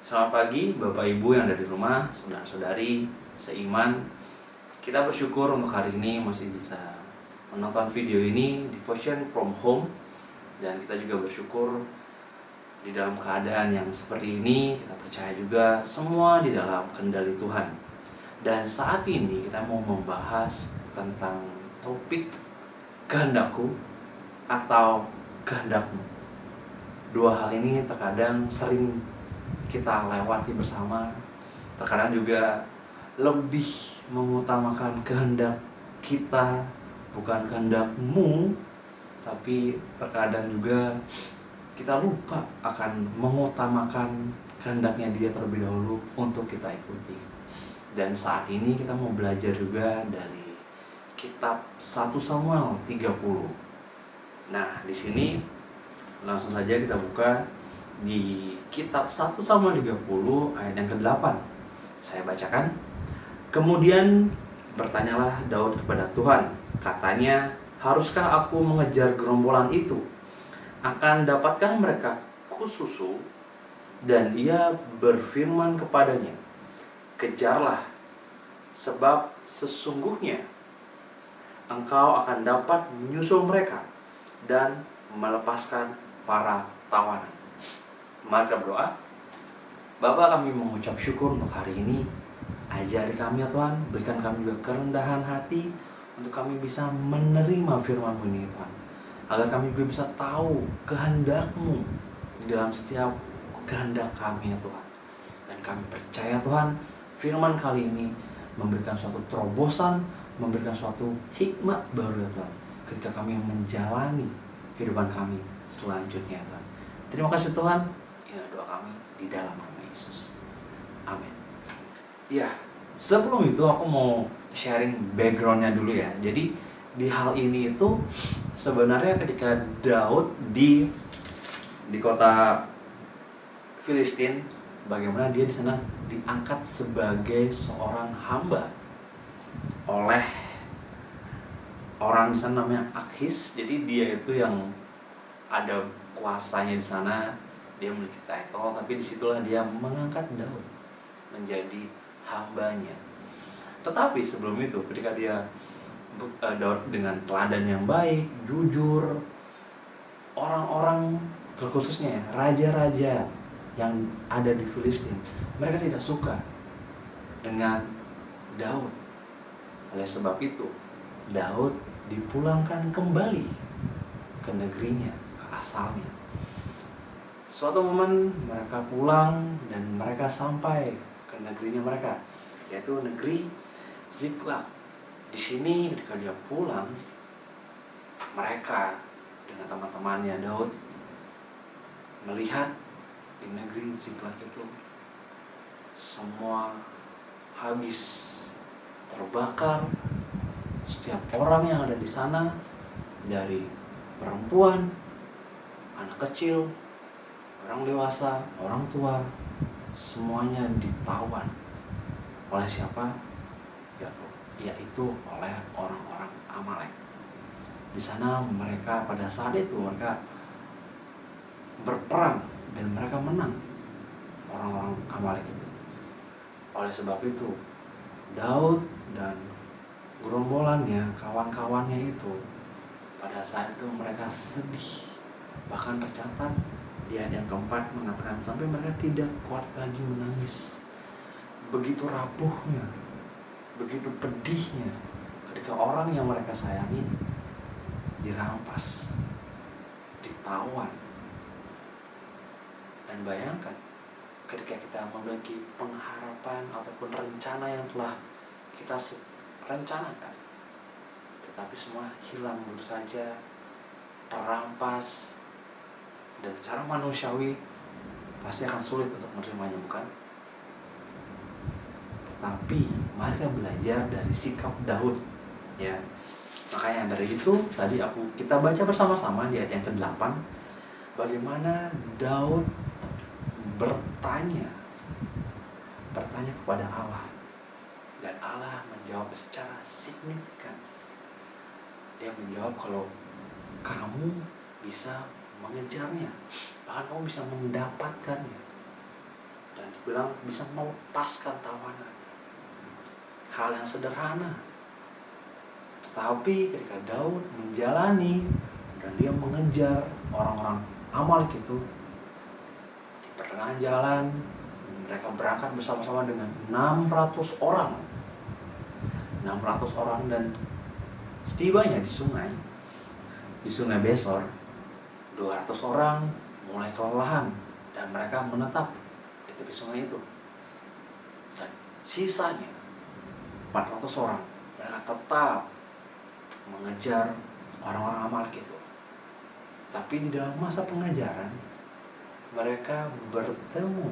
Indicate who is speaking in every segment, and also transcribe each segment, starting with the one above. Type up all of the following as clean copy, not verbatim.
Speaker 1: Selamat pagi Bapak Ibu yang ada di rumah, saudara-saudari seiman. Kita bersyukur untuk hari ini masih bisa menonton video ini, Devotion from Home. Dan kita juga bersyukur di dalam keadaan yang seperti ini, kita percaya juga semua di dalam kendali Tuhan. Dan saat ini kita mau membahas tentang topik kehendakku atau kehendakmu. Dua hal ini terkadang sering kita lewati bersama, terkadang juga lebih mengutamakan kehendak kita, bukan kehendakmu, tapi terkadang juga kita lupa akan mengutamakan kehendaknya Dia terlebih dahulu untuk kita ikuti. Dan saat ini kita mau belajar juga dari kitab 1 Samuel 30. Nah, di sini langsung saja kita buka di kitab 1 Samuel 30 ayat yang ke-8. Saya bacakan. Kemudian bertanyalah Daud kepada Tuhan. Katanya, haruskah aku mengejar gerombolan itu? Akan dapatkah mereka kususu? Dan ia berfirman kepadanya, kejarlah, sebab sesungguhnya engkau akan dapat menyusul mereka dan melepaskan para tawanan. Mari kita berdoa. Bapa, kami mengucap syukur untuk hari ini. Ajari kami ya Tuhan, berikan kami juga kerendahan hati untuk kami bisa menerima firman-Mu ini Tuhan, agar kami juga bisa tahu kehendak-Mu di dalam setiap kehendak kami ya Tuhan. Dan kami percaya Tuhan, firman kali ini memberikan suatu terobosan, memberikan suatu hikmat baru ya Tuhan, ketika kami menjalani kehidupan kami selanjutnya Tuhan. Terima kasih Tuhan. Ya, doa kami di dalam nama Yesus. Amin. Ya, sebelum itu aku mau sharing backgroundnya dulu ya. Jadi di hal ini itu sebenarnya ketika Daud di kota Filistin, bagaimana dia di sana diangkat sebagai seorang hamba oleh orang di sana namanya Akhis. Jadi dia itu yang ada kuasanya di sana, dia memiliki title, tapi disitulah dia mengangkat Daud menjadi hambanya. Tetapi sebelum itu, ketika dia Daud dengan teladan yang baik, jujur, orang-orang terkhususnya raja-raja yang ada di Filistin, mereka tidak suka dengan Daud. Oleh sebab itu, Daud dipulangkan kembali ke negerinya, ke asalnya. Suatu momen mereka pulang dan mereka sampai ke negerinya mereka, yaitu negeri Ziklag. Di sini ketika dia pulang, mereka dengan teman-temannya Daud melihat di negeri Ziklag itu semua habis terbakar. Setiap orang yang ada di sana, dari perempuan, anak kecil, orang dewasa, orang tua, semuanya ditawan. Oleh siapa? Yaitu oleh orang-orang Amalek. Di sana mereka pada saat itu mereka berperang dan mereka menang, orang-orang Amalek itu. Oleh sebab itu, Daud dan gerombolannya, kawan-kawannya itu, pada saat itu mereka sedih. Bahkan tercatat di ayat yang keempat mengatakan sampai mereka tidak kuat lagi menangis. Begitu rapuhnya, begitu pedihnya ketika orang yang mereka sayangi dirampas, ditawan. Dan bayangkan, ketika kita memiliki pengharapan ataupun rencana yang telah kita rencanakan, tetapi semua hilang begitu saja, terampas. Dan secara manusiawi pasti akan sulit untuk menerimanya, bukan? Tetapi mari kita belajar dari sikap Daud, ya. Makanya dari itu tadi kita baca bersama-sama di ayat yang ke-8, bagaimana Daud bertanya kepada Allah, dan Allah menjawab secara signifikan. Dia menjawab kalau kamu bisa mengejarnya, bahkan kamu bisa mendapatkannya. Dan dan dibilang bisa melepaskan tawanan. Hal yang sederhana, tetapi ketika Daud menjalani dan dia mengejar orang-orang Amalek itu di pertengahan jalan, mereka berangkat bersama-sama dengan 600 orang. 600 orang, dan setibanya di sungai Besor, 200 orang mulai kelelahan dan mereka menetap di tepi sungai itu. Dan sisanya 400 orang mereka tetap mengejar orang-orang Amalek itu. Tapi di dalam masa pengejaran mereka bertemu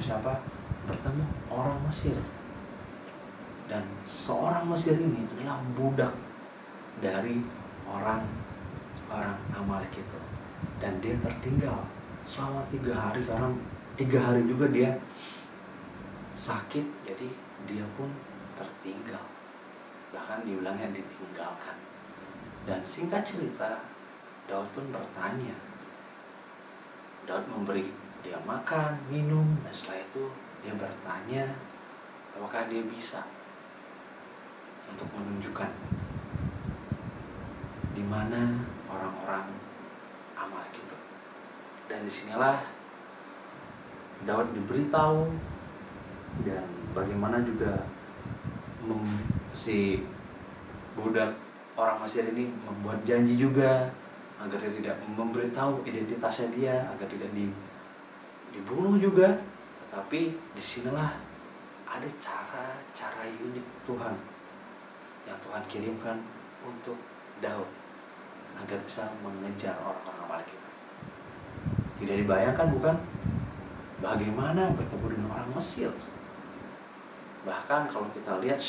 Speaker 1: siapa? Bertemu orang Mesir. Dan seorang Mesir ini adalah budak dari orang Amalek itu. Dan dia tertinggal selama 3 hari, karena 3 hari juga dia sakit, jadi dia pun tertinggal. Bahkan dibilangnya ditinggalkan. Dan singkat cerita, Daud pun bertanya. Daud memberi dia makan, minum, dan setelah itu dia bertanya apakah dia bisa untuk menunjukkan di mana orang-orang Amalek itu. Dan disinilah Daud diberitahu, dan bagaimana juga si budak orang Mesir ini membuat janji juga agar dia tidak memberitahu identitasnya dia, agar tidak dibunuh juga. Tetapi disinilah ada cara unik Tuhan yang Tuhan kirimkan untuk Daud agar bisa mengejar orang-orang Amalek itu. Tidak dibayangkan, bukan? Bagaimana bertemu dengan orang Mesir. Bahkan kalau kita lihat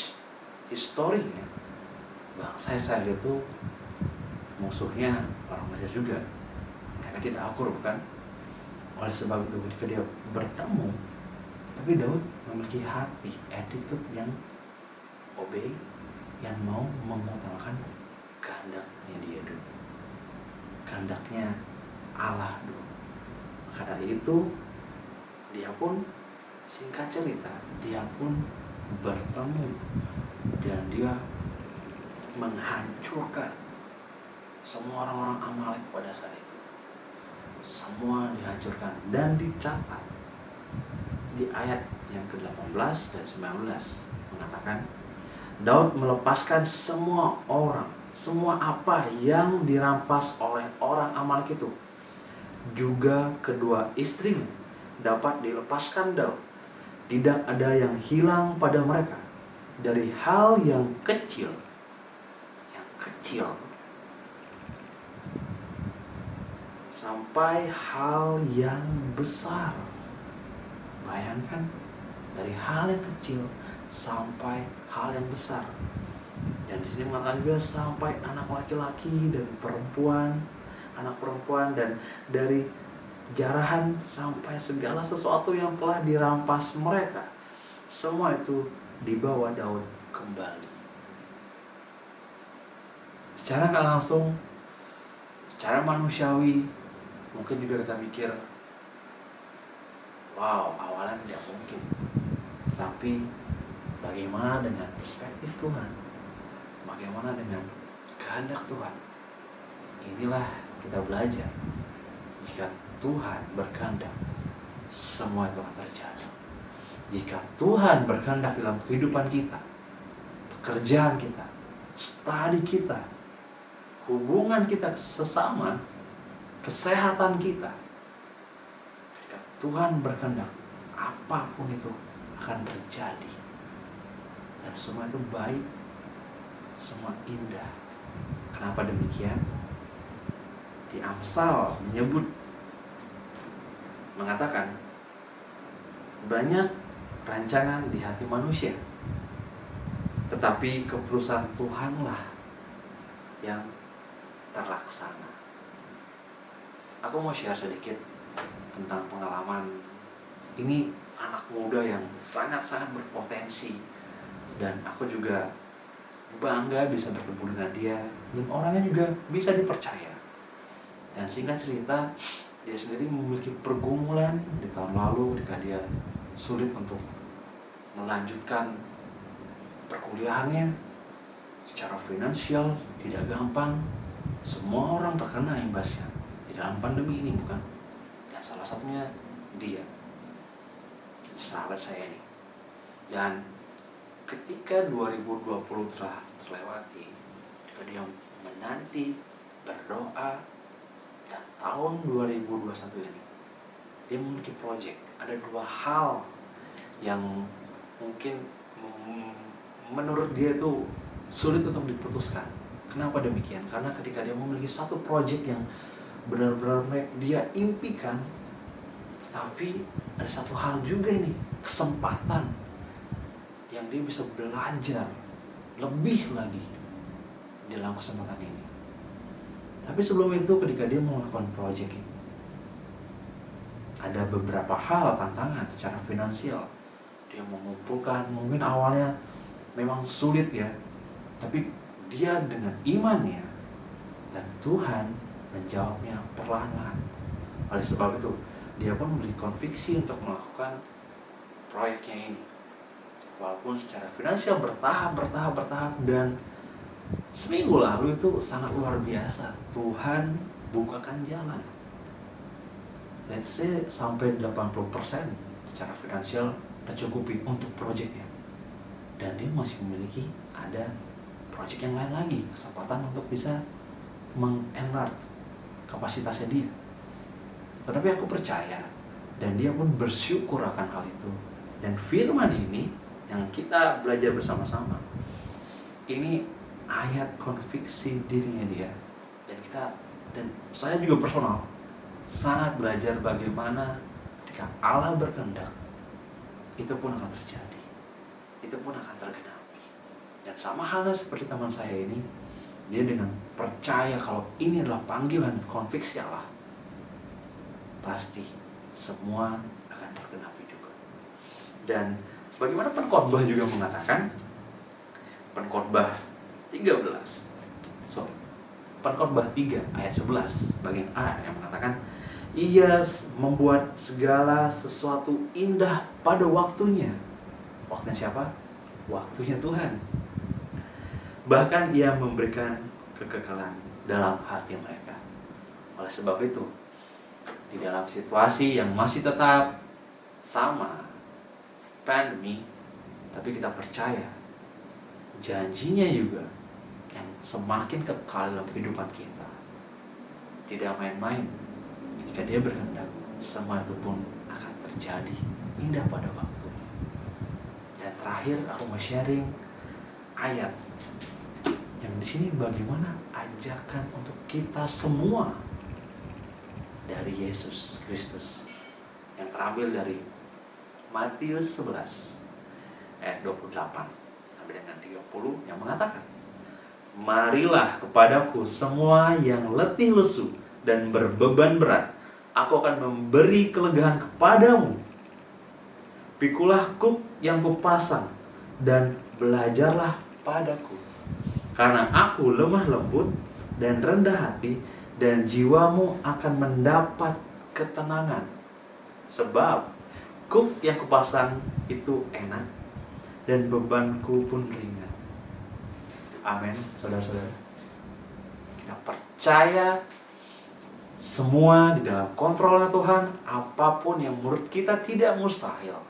Speaker 1: historinya, bangsa Israel itu musuhnya orang Mesir juga. Mereka tidak akur, bukan? Oleh sebab itu ketika dia bertemu, tapi Daud memiliki hati, attitude yang obey, yang mau mengutamakan kehendaknya dia dulu, kehendaknya Allah dulu. Maka dari itu dia pun, singkat cerita, dia pun bertemu dan dia menghancurkan semua orang-orang Amalek pada saat itu. Semua dihancurkan, dan dicatat di ayat yang ke-18 dan 19 mengatakan, Daud melepaskan semua orang, semua apa yang dirampas oleh orang Amalek itu. Juga kedua istrinya dapat dilepaskan Daud. Tidak ada yang hilang pada mereka, dari hal yang kecil sampai hal yang besar. Bayangkan, dari hal yang kecil sampai hal yang besar. Dan di sini mengatakan juga sampai anak laki-laki dan anak perempuan, dan dari jarahan sampai segala sesuatu yang telah dirampas mereka. Semua itu dibawa Daud kembali. Secara nggak langsung, secara manusiawi, mungkin juga kita mikir, wow, awalnya tidak mungkin. Tapi bagaimana dengan perspektif Tuhan? Bagaimana dengan kehendak Tuhan? Inilah kita belajar. Jika Tuhan berkehendak, semua itu akan terjadi. Jika Tuhan berkehendak dalam kehidupan kita, pekerjaan kita, studi kita, hubungan kita sesama, kesehatan kita, jika Tuhan berkehendak, apapun itu akan terjadi. Dan semua itu baik, semua indah. Kenapa demikian? Di Amsal mengatakan, banyak rancangan di hati manusia, tetapi keputusan Tuhanlah yang terlaksana. Aku mau share sedikit tentang pengalaman ini, anak muda yang sangat-sangat berpotensi, dan aku juga bangga bisa bertemu dengan dia, dan orangnya juga bisa dipercaya. Dan singkat cerita, dia sendiri memiliki pergumulan di tahun lalu ketika dia sulit untuk melanjutkan perkuliahannya. Secara finansial tidak gampang, semua orang terkena imbasnya di dalam pandemi ini, bukan? Dan salah satunya dia, sahabat saya ini. Dan ketika 2020 telah terlewati, ketika dia menanti, berdoa, dan tahun 2021 ini dia memiliki proyek. Ada dua hal yang mungkin menurut dia itu sulit untuk diputuskan. Kenapa demikian? Karena ketika dia memiliki satu proyek yang benar-benar dia impikan, tetapi ada satu hal juga ini, kesempatan yang dia bisa belajar lebih lagi dalam kesempatan ini. Tapi sebelum itu, ketika dia melakukan proyek ini, ada beberapa hal tantangan secara finansial. Dia mengumpulkan, mungkin awalnya memang sulit ya, tapi dia dengan imannya dan Tuhan menjawabnya perlahan-lahan. Oleh sebab itu, dia pun memberi konviksi untuk melakukan proyeknya ini. Walaupun secara finansial bertahap, dan seminggu lalu itu sangat luar biasa. Tuhan bukakan jalan. Let's say sampai 80% secara finansial tercukupi untuk proyeknya. Dan dia masih memiliki ada proyek yang lain lagi, kesempatan untuk bisa mengenlarge kapasitasnya dia. Tetapi aku percaya dan dia pun bersyukur akan hal itu. Dan firman ini yang kita belajar bersama-sama, ini ayat konviksi dirinya dia. Dan saya juga personal sangat belajar bagaimana ketika Allah berkehendak, itu pun akan terjadi, itu pun akan tergenapi. Dan sama halnya seperti teman saya ini, dia dengan percaya kalau ini adalah panggilan, konviksi Allah, pasti semua akan tergenapi juga. Dan bagaimana Pengkhotbah juga mengatakan, Pengkhotbah 3 ayat 11 bagian A yang mengatakan, Ia membuat segala sesuatu indah pada waktunya. Waktunya siapa? Waktunya Tuhan. Bahkan Ia memberikan kekekalan dalam hati mereka. Oleh sebab itu, di dalam situasi yang masih tetap sama, pandemi, tapi kita percaya janjinya juga yang semakin kekal dalam kehidupan kita. Tidak main-main. Jika Dia berkehendak, semua itu pun akan terjadi indah pada waktunya. Dan terakhir aku mau sharing ayat yang di sini bagaimana ajakan untuk kita semua dari Yesus Kristus, yang terambil dari Matius 11 ayat 28 sampai dengan 30 yang mengatakan, Marilah kepadaku semua yang letih lesu dan berbeban berat, aku akan memberi kelegaan kepadamu. Pikulah kuk yang kupasang dan belajarlah padaku, karena aku lemah lembut dan rendah hati, dan jiwamu akan mendapat ketenangan. Sebab kuk yang kupasang itu enak dan bebanku pun ringan. Amin, saudara-saudara. Kita percaya semua di dalam kontrolnya Tuhan. Apapun yang menurut kita tidak mustahil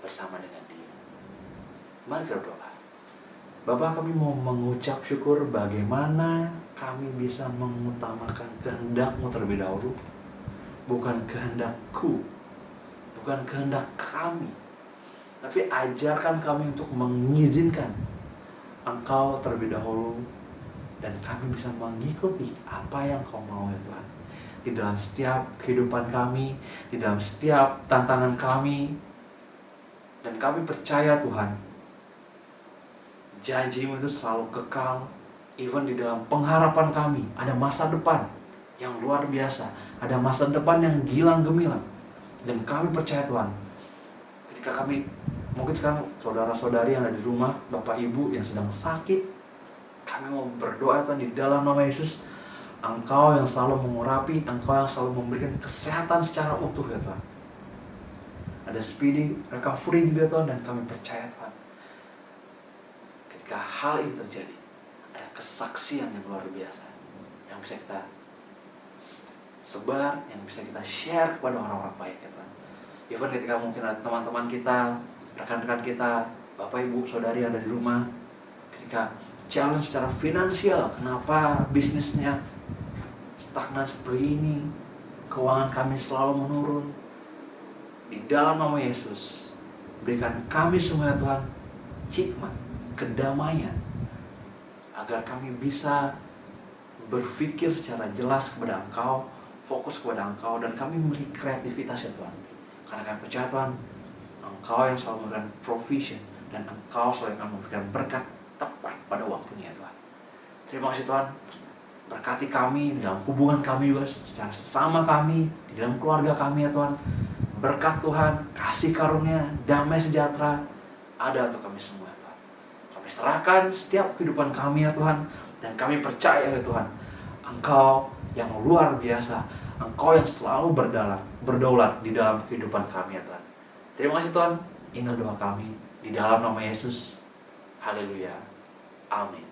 Speaker 1: bersama dengan Dia. Mari kita berdoa. Bapak, kami mau mengucap syukur bagaimana kami bisa mengutamakan kehendak-Mu terlebih dahulu. Bukan kehendakku, bukan kehendak kami, tapi ajarkan kami untuk mengizinkan Engkau terlebih dahulu, dan kami bisa mengikuti apa yang Kau mau ya Tuhan. Di dalam setiap kehidupan kami, di dalam setiap tantangan kami. Dan kami percaya Tuhan, janji-Mu itu selalu kekal. Even di dalam pengharapan kami, ada masa depan yang luar biasa, ada masa depan yang gilang gemilang. Dan kami percaya Tuhan, ketika kami, mungkin sekarang saudara-saudari yang ada di rumah, Bapak Ibu yang sedang sakit, kami mau berdoa Tuhan di dalam nama Yesus, Engkau yang selalu mengurapi, Engkau yang selalu memberikan kesehatan secara utuh ya Tuhan. Ada speedy recovery juga Tuhan, dan kami percaya Tuhan, ketika hal ini terjadi, ada kesaksian yang luar biasa yang bisa kita sebar, yang bisa kita share kepada orang-orang baik ya Tuhan. Even ketika mungkin ada teman-teman kita, rekan-rekan kita, Bapak Ibu Saudari ada di rumah, ketika challenge secara finansial, kenapa bisnisnya stagnan seperti ini, keuangan kami selalu menurun, di dalam nama Yesus berikan kami semua Tuhan hikmat, kedamaian, agar kami bisa berpikir secara jelas kepada Engkau, fokus kepada Engkau, dan kami memiliki kreativitas ya Tuhan. Karena kami percaya Tuhan, Engkau yang selalu memberikan provision, dan Engkau selalu akan memberikan berkat tepat pada waktunya Tuhan. Terima kasih Tuhan, berkati kami di dalam hubungan kami juga secara sesama kami, di dalam keluarga kami ya Tuhan. Berkat Tuhan, kasih karunia, damai sejahtera ada untuk kami semua ya Tuhan. Kami serahkan setiap kehidupan kami ya Tuhan, dan kami percaya ya Tuhan, Engkau yang luar biasa, Engkau yang selalu berdaulat di dalam kehidupan kami ya Tuhan. Terima kasih Tuhan, inilah doa kami di dalam nama Yesus. Haleluya. Amin.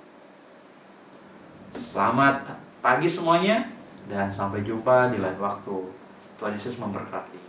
Speaker 1: Selamat pagi semuanya, dan sampai jumpa di lain waktu. Tuhan Yesus memberkati.